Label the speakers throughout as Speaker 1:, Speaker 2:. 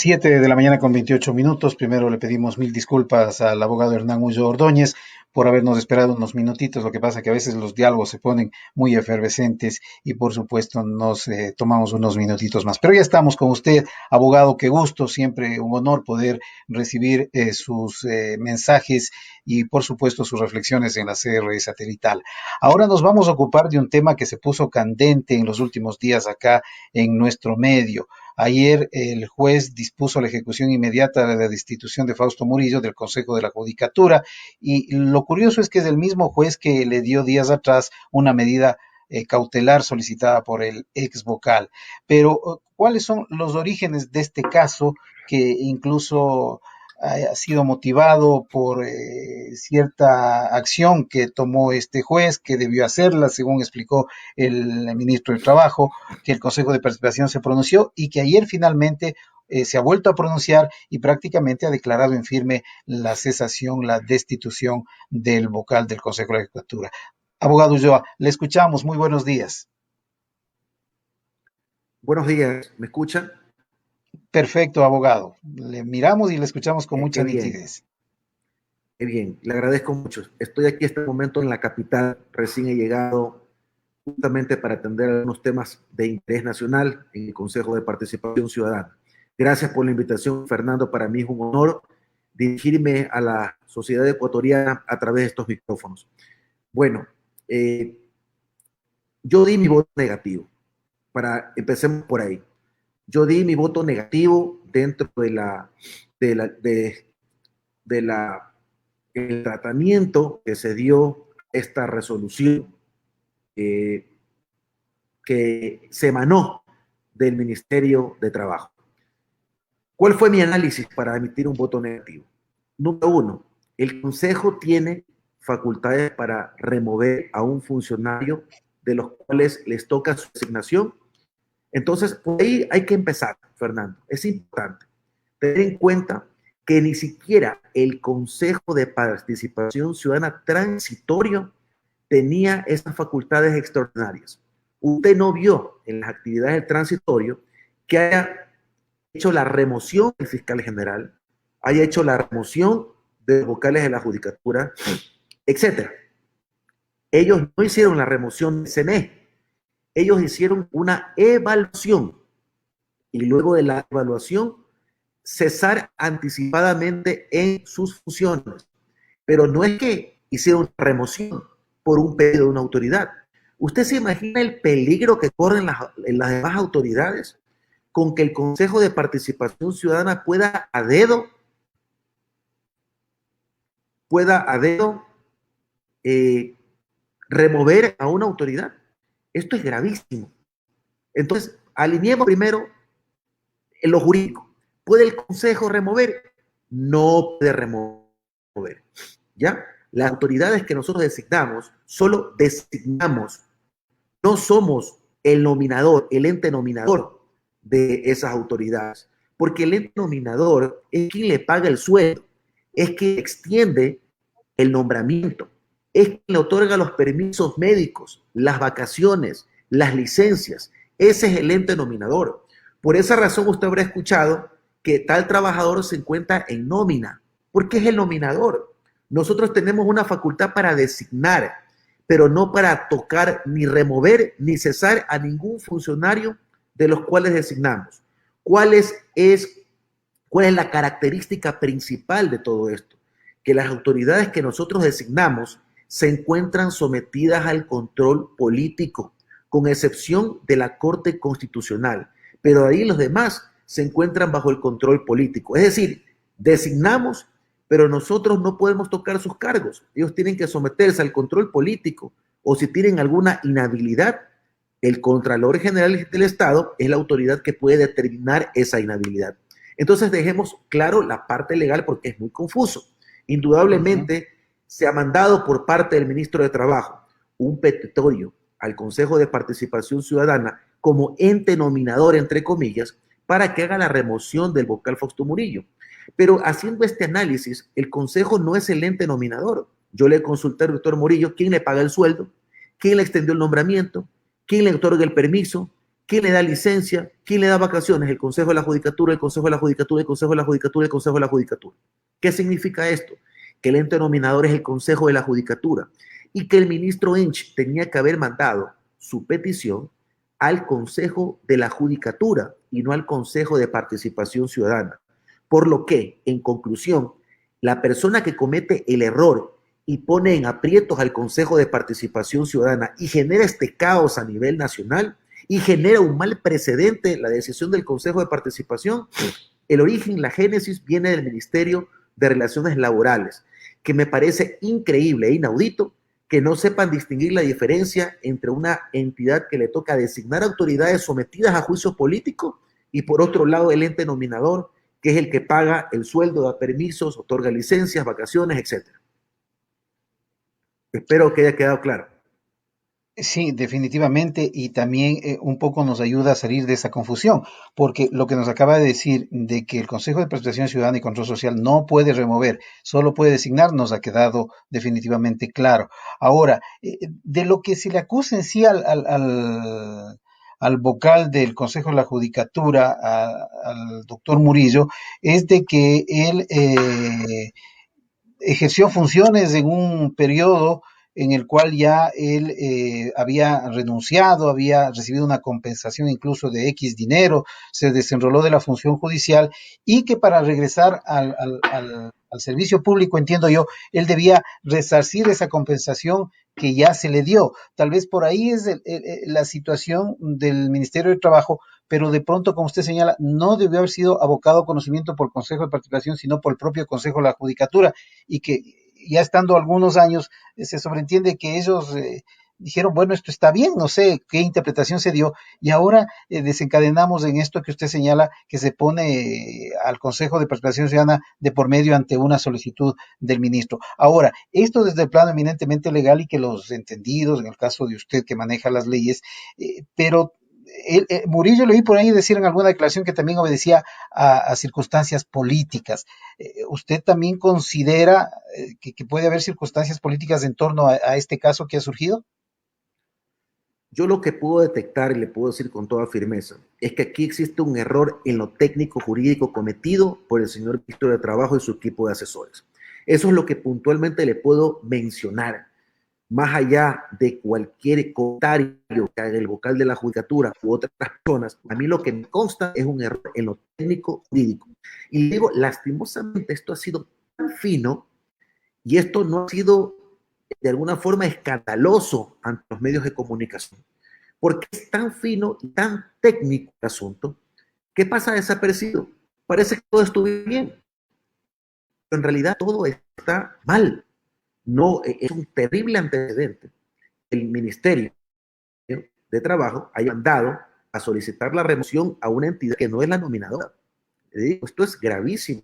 Speaker 1: 7 de la mañana con 28 minutos. Primero le pedimos mil disculpas al abogado Hernán Ulloa Ordóñez por habernos esperado unos minutitos. Lo que pasa que a veces los diálogos se ponen muy efervescentes y por supuesto nos tomamos unos minutitos más. Pero ya estamos con usted, abogado. Qué gusto, siempre un honor poder recibir sus mensajes y por supuesto sus reflexiones en la CR satelital. Ahora nos vamos a ocupar de un tema que se puso candente en los últimos días acá en nuestro medio. Ayer el juez dispuso la ejecución inmediata de la destitución de Fausto Murillo del Consejo de la Judicatura y lo curioso es que es el mismo juez que le dio días atrás una medida cautelar solicitada por el ex vocal. Pero, ¿cuáles son los orígenes de este caso que incluso ha sido motivado por cierta acción que tomó este juez, que debió hacerla, según explicó el ministro del Trabajo, que el Consejo de Participación se pronunció y que ayer finalmente se ha vuelto a pronunciar y prácticamente ha declarado en firme la cesación, la destitución del vocal del Consejo de la Judicatura? Abogado Ulloa, le escuchamos. Muy buenos días.
Speaker 2: Buenos días, ¿me escuchan?
Speaker 1: Perfecto, abogado. Le miramos y le escuchamos con mucha
Speaker 2: Qué bien,
Speaker 1: nitidez.
Speaker 2: qué bien. Le agradezco mucho. Estoy aquí en este momento en la capital. Recién he llegado justamente para atender algunos temas de interés nacional en el Consejo de Participación Ciudadana. Gracias por la invitación, Fernando. Para mí es un honor dirigirme a la sociedad ecuatoriana a través de estos micrófonos. Bueno, yo di mi voto negativo. Empecemos por ahí. Yo di mi voto negativo dentro el tratamiento que se dio esta resolución que se emanó del Ministerio de Trabajo. ¿Cuál fue mi análisis para emitir un voto negativo? Número uno, el Consejo tiene facultades para remover a un funcionario de los cuales les toca su asignación. Entonces, por ahí hay que empezar, Fernando. Es importante tener en cuenta que ni siquiera el Consejo de Participación Ciudadana transitorio tenía esas facultades extraordinarias. Usted no vio en las actividades del transitorio que haya hecho la remoción del fiscal general, haya hecho la remoción de los vocales de la judicatura, etcétera. Ellos no hicieron la remoción del CNE, ellos hicieron una evaluación y luego de la evaluación cesar anticipadamente en sus funciones. Pero no es que hicieron una remoción por un pedido de una autoridad. ¿Usted se imagina el peligro que corren las demás autoridades con que el Consejo de Participación Ciudadana pueda a dedo remover a una autoridad? Esto es gravísimo. Entonces, alineemos primero en lo jurídico. ¿Puede el Consejo remover? No puede remover. ¿Ya? Las autoridades que nosotros designamos, solo designamos. No somos el nominador, el ente nominador de esas autoridades. Porque el ente nominador es quien le paga el sueldo, es quien extiende el nombramiento, es quien le otorga los permisos médicos, las vacaciones, las licencias. Ese es el ente nominador. Por esa razón usted habrá escuchado que tal trabajador se encuentra en nómina, porque es el nominador. Nosotros tenemos una facultad para designar, pero no para tocar, ni remover, ni cesar a ningún funcionario de los cuales designamos. ¿Cuál es la característica principal de todo esto? Que las autoridades que nosotros designamos se encuentran sometidas al control político, con excepción de la Corte Constitucional. Pero ahí los demás se encuentran bajo el control político. Es decir, designamos, pero nosotros no podemos tocar sus cargos. Ellos tienen que someterse al control político o si tienen alguna inhabilidad, el Contralor General del Estado es la autoridad que puede determinar esa inhabilidad. Entonces dejemos claro la parte legal porque es muy confuso. Indudablemente se ha mandado por parte del ministro de Trabajo un petitorio al Consejo de Participación Ciudadana como ente nominador, entre comillas, para que haga la remoción del vocal Fausto Murillo. Pero haciendo este análisis, el Consejo no es el ente nominador. Yo le consulté al doctor Murillo quién le paga el sueldo, quién le extendió el nombramiento, quién le otorga el permiso, ¿Quién le da licencia? ¿Quién le da vacaciones? El Consejo de la Judicatura, el Consejo de la Judicatura, el Consejo de la Judicatura, el Consejo de la Judicatura. ¿Qué significa esto? Que el ente nominador es el Consejo de la Judicatura y que el ministro Ench tenía que haber mandado su petición al Consejo de la Judicatura y no al Consejo de Participación Ciudadana. Por lo que, en conclusión, la persona que comete el error y pone en aprietos al Consejo de Participación Ciudadana y genera este caos a nivel nacional y genera un mal precedente, la decisión del Consejo de Participación, el origen, la génesis viene del Ministerio de Relaciones Laborales, que me parece increíble e inaudito que no sepan distinguir la diferencia entre una entidad que le toca designar autoridades sometidas a juicio político y por otro lado el ente nominador, que es el que paga el sueldo, da permisos, otorga licencias, vacaciones, etc. Espero que haya quedado claro.
Speaker 1: Sí, definitivamente, y también un poco nos ayuda a salir de esa confusión, porque lo que nos acaba de decir de que el Consejo de Participación Ciudadana y Control Social no puede remover, solo puede designar, nos ha quedado definitivamente claro. Ahora, de lo que se le acusa en sí al vocal del Consejo de la Judicatura, al doctor Murillo, es de que él ejerció funciones en un periodo en el cual ya él había renunciado, había recibido una compensación incluso de X dinero, se desenroló de la función judicial y que para regresar al servicio público, entiendo yo, él debía resarcir esa compensación que ya se le dio. Tal vez por ahí es la situación del Ministerio de Trabajo, pero de pronto, como usted señala, no debió haber sido abocado a conocimiento por el Consejo de Participación, sino por el propio Consejo de la Judicatura, y que ya estando algunos años se sobreentiende que ellos dijeron, bueno, esto está bien, no sé qué interpretación se dio, y ahora desencadenamos en esto que usted señala, que se pone al Consejo de Participación Ciudadana de por medio ante una solicitud del ministro. Ahora, esto desde el plano eminentemente legal y que los entendidos, en el caso de usted que maneja las leyes, pero Murillo leí por ahí decir en alguna declaración que también obedecía a circunstancias políticas. ¿Usted también considera que puede haber circunstancias políticas en torno a este caso que ha surgido?
Speaker 2: Yo lo que puedo detectar y le puedo decir con toda firmeza es que aquí existe un error en lo técnico jurídico cometido por el señor ministro de Trabajo y su equipo de asesores. Eso es lo que puntualmente le puedo mencionar. Más allá de cualquier comentario que haga el vocal de la judicatura u otras personas, a mí lo que me consta es un error en lo técnico jurídico. Y digo, lastimosamente, esto ha sido tan fino y esto no ha sido de alguna forma escandaloso ante los medios de comunicación, porque es tan fino y tan técnico el asunto que pasa desapercibido. Parece que todo estuvo bien, pero en realidad todo está mal. No, es un terrible antecedente. El Ministerio de Trabajo haya mandado a solicitar la remoción a una entidad que no es la nominadora. Esto es gravísimo.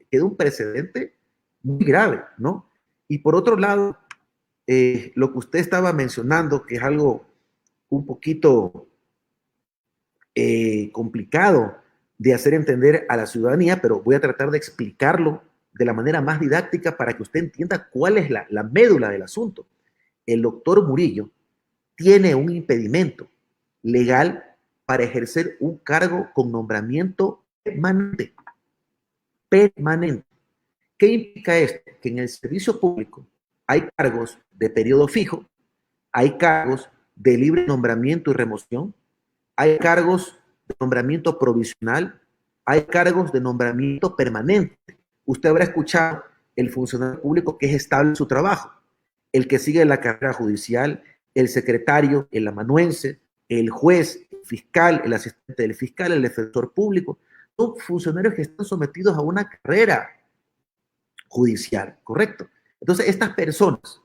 Speaker 2: Queda un precedente muy grave, ¿no? Y por otro lado, lo que usted estaba mencionando, que es algo un poquito complicado de hacer entender a la ciudadanía, pero voy a tratar de explicarlo de la manera más didáctica para que usted entienda cuál es la médula del asunto. El doctor Murillo tiene un impedimento legal para ejercer un cargo con nombramiento permanente. Permanente. ¿Qué implica esto? Que en el servicio público hay cargos de periodo fijo, hay cargos de libre nombramiento y remoción, hay cargos de nombramiento provisional, hay cargos de nombramiento permanente. Usted habrá escuchado el funcionario público que es estable en su trabajo, el que sigue la carrera judicial, el secretario, el amanuense, el juez, el fiscal, el asistente del fiscal, el defensor público, son funcionarios que están sometidos a una carrera judicial, ¿correcto? Entonces, estas personas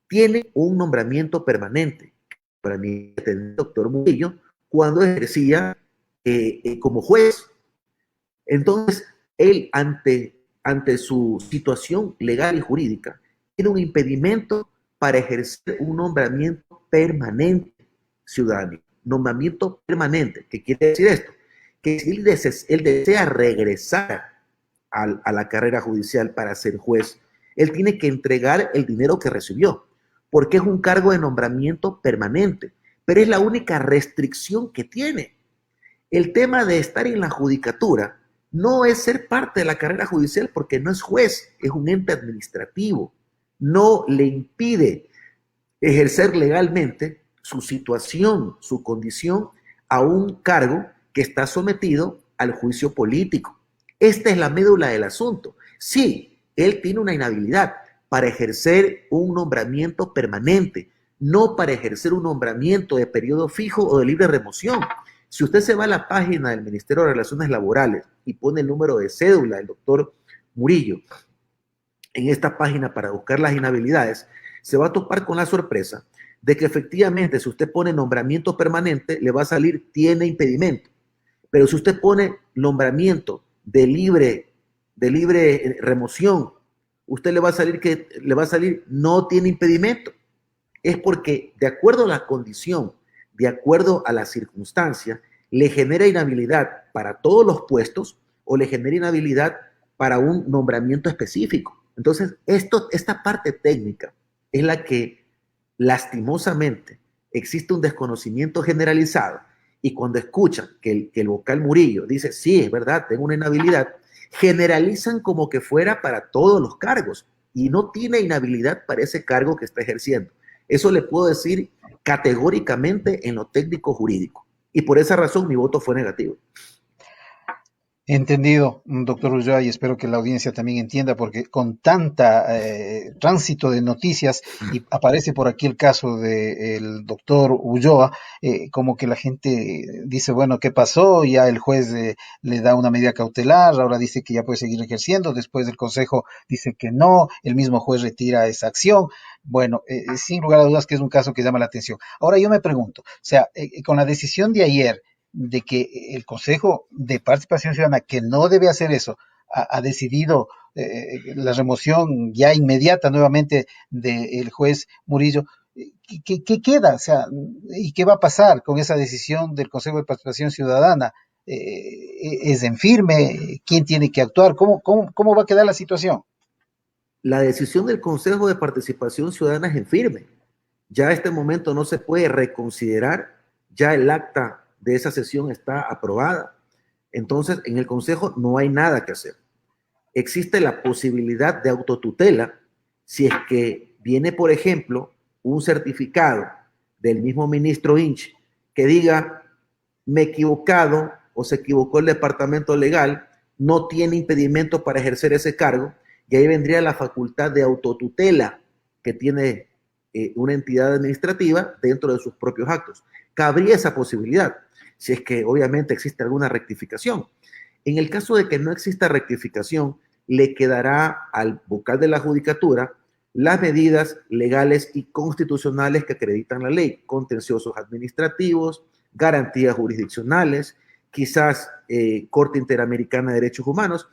Speaker 2: tienen un nombramiento permanente. Para mí, el doctor Murillo, cuando ejercía como juez. Entonces, él, ante su situación legal y jurídica, tiene un impedimento para ejercer un nombramiento permanente ciudadano. Nombramiento permanente. ¿Qué quiere decir esto? Que si él desea regresar a la carrera judicial para ser juez, él tiene que entregar el dinero que recibió, porque es un cargo de nombramiento permanente, pero es la única restricción que tiene. El tema de estar en la judicatura no es ser parte de la carrera judicial porque no es juez, es un ente administrativo. No le impide ejercer legalmente su situación, su condición a un cargo que está sometido al juicio político. Esta es la médula del asunto. Sí, él tiene una inhabilidad para ejercer un nombramiento permanente, no para ejercer un nombramiento de periodo fijo o de libre remoción. Si usted se va a la página del Ministerio de Relaciones Laborales y pone el número de cédula del doctor Murillo en esta página para buscar las inhabilidades, se va a topar con la sorpresa de que efectivamente si usted pone nombramiento permanente, le va a salir tiene impedimento. Pero si usted pone nombramiento de libre remoción, usted le va a salir no tiene impedimento. Es porque de acuerdo a la condición, de acuerdo a la circunstancia, le genera inhabilidad para todos los puestos o le genera inhabilidad para un nombramiento específico. Entonces, esta parte técnica es la que lastimosamente existe un desconocimiento generalizado y cuando escuchan que el vocal Murillo dice, sí, es verdad, tengo una inhabilidad, generalizan como que fuera para todos los cargos y no tiene inhabilidad para ese cargo que está ejerciendo. Eso le puedo decir categóricamente en lo técnico jurídico. Y por esa razón mi voto fue negativo.
Speaker 1: Entendido, doctor Ulloa, y espero que la audiencia también entienda, porque con tanta tránsito de noticias, y aparece por aquí el caso del doctor Ulloa, como que la gente dice, bueno, ¿qué pasó? Ya el juez le da una medida cautelar, ahora dice que ya puede seguir ejerciendo, después el consejo dice que no, el mismo juez retira esa acción. Bueno, sin lugar a dudas que es un caso que llama la atención. Ahora yo me pregunto, o sea, con la decisión de ayer, de que el Consejo de Participación Ciudadana, que no debe hacer eso, ha decidido la remoción ya inmediata nuevamente del juez Murillo. ¿Qué queda? O sea, ¿y qué va a pasar con esa decisión del Consejo de Participación Ciudadana? ¿Es en firme? ¿Quién tiene que actuar? ¿Cómo va a quedar la situación?
Speaker 2: La decisión del Consejo de Participación Ciudadana es en firme. Ya a este momento no se puede reconsiderar, ya el acta de esa sesión está aprobada. Entonces, en el Consejo no hay nada que hacer. Existe la posibilidad de autotutela si es que viene, por ejemplo, un certificado del mismo ministro Inch que diga, me he equivocado o se equivocó el departamento legal, no tiene impedimento para ejercer ese cargo, y ahí vendría la facultad de autotutela que tiene una entidad administrativa dentro de sus propios actos. Cabría esa posibilidad, si es que obviamente existe alguna rectificación. En el caso de que no exista rectificación, le quedará al vocal de la judicatura las medidas legales y constitucionales que acreditan la ley, contenciosos administrativos, garantías jurisdiccionales, quizás Corte Interamericana de Derechos Humanos.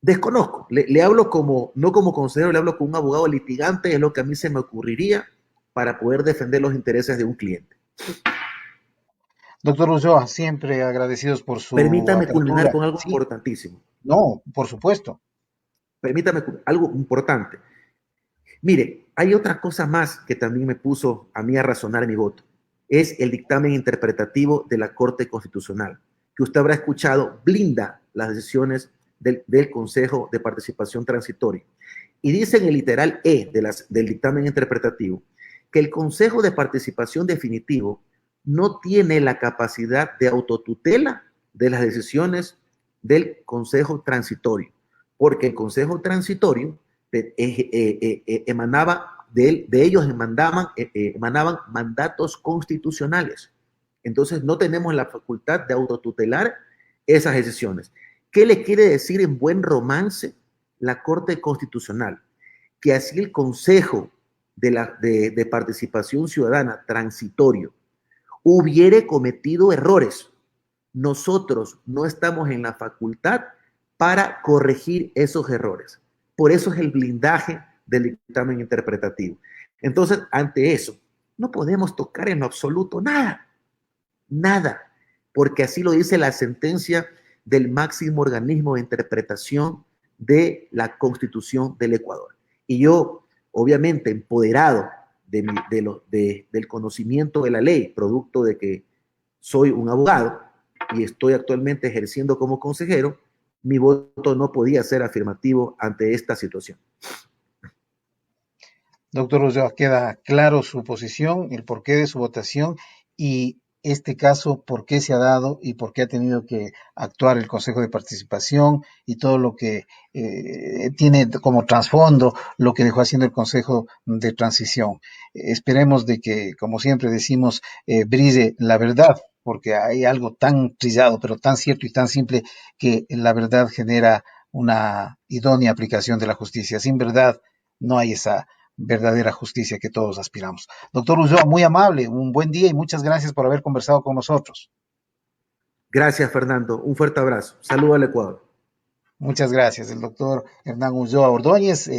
Speaker 2: Desconozco, le hablo como, no como consejero, le hablo como un abogado litigante, es lo que a mí se me ocurriría para poder defender los intereses de un cliente.
Speaker 1: Doctor Ulloa, siempre agradecidos por su
Speaker 2: Permítame culminar
Speaker 1: apertura.
Speaker 2: con algo
Speaker 1: Sí,
Speaker 2: importantísimo.
Speaker 1: no, por supuesto.
Speaker 2: Permítame algo importante. Mire, hay otra cosa más que también me puso a mí a razonar mi voto. Es el dictamen interpretativo de la Corte Constitucional, que usted habrá escuchado, blinda las decisiones del Consejo de Participación Transitoria. Y dice en el literal E del dictamen interpretativo que el Consejo de Participación Definitivo no tiene la capacidad de autotutela de las decisiones del Consejo Transitorio, porque el Consejo Transitorio emanaba de ellos emanaban mandatos constitucionales. Entonces no tenemos la facultad de autotutelar esas decisiones. ¿Qué le quiere decir en buen romance la Corte Constitucional? Que así el Consejo de Participación Ciudadana transitorio hubiere cometido errores, nosotros no estamos en la facultad para corregir esos errores. Por eso es el blindaje del dictamen interpretativo. Entonces, ante eso, no podemos tocar en lo absoluto nada, nada, porque así lo dice la sentencia del máximo organismo de interpretación de la Constitución del Ecuador. Y yo, obviamente, empoderado del conocimiento de la ley, producto de que soy un abogado, y estoy actualmente ejerciendo como consejero, mi voto no podía ser afirmativo ante esta situación.
Speaker 1: Doctor Ulloa, queda claro su posición, el porqué de su votación y este caso, por qué se ha dado y por qué ha tenido que actuar el Consejo de Participación y todo lo que tiene como trasfondo lo que dejó haciendo el Consejo de Transición. Esperemos de que, como siempre decimos, brille la verdad, porque hay algo tan trillado, pero tan cierto y tan simple que la verdad genera una idónea aplicación de la justicia. Sin verdad no hay esa verdadera justicia que todos aspiramos. Doctor Ulloa, muy amable, un buen día y muchas gracias por haber conversado con nosotros.
Speaker 2: Gracias, Fernando. Un fuerte abrazo. Saludos al Ecuador.
Speaker 1: Muchas gracias. El doctor Hernán Ulloa Ordóñez,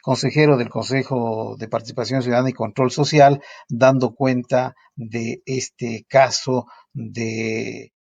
Speaker 1: consejero del Consejo de Participación Ciudadana y Control Social, dando cuenta de este caso de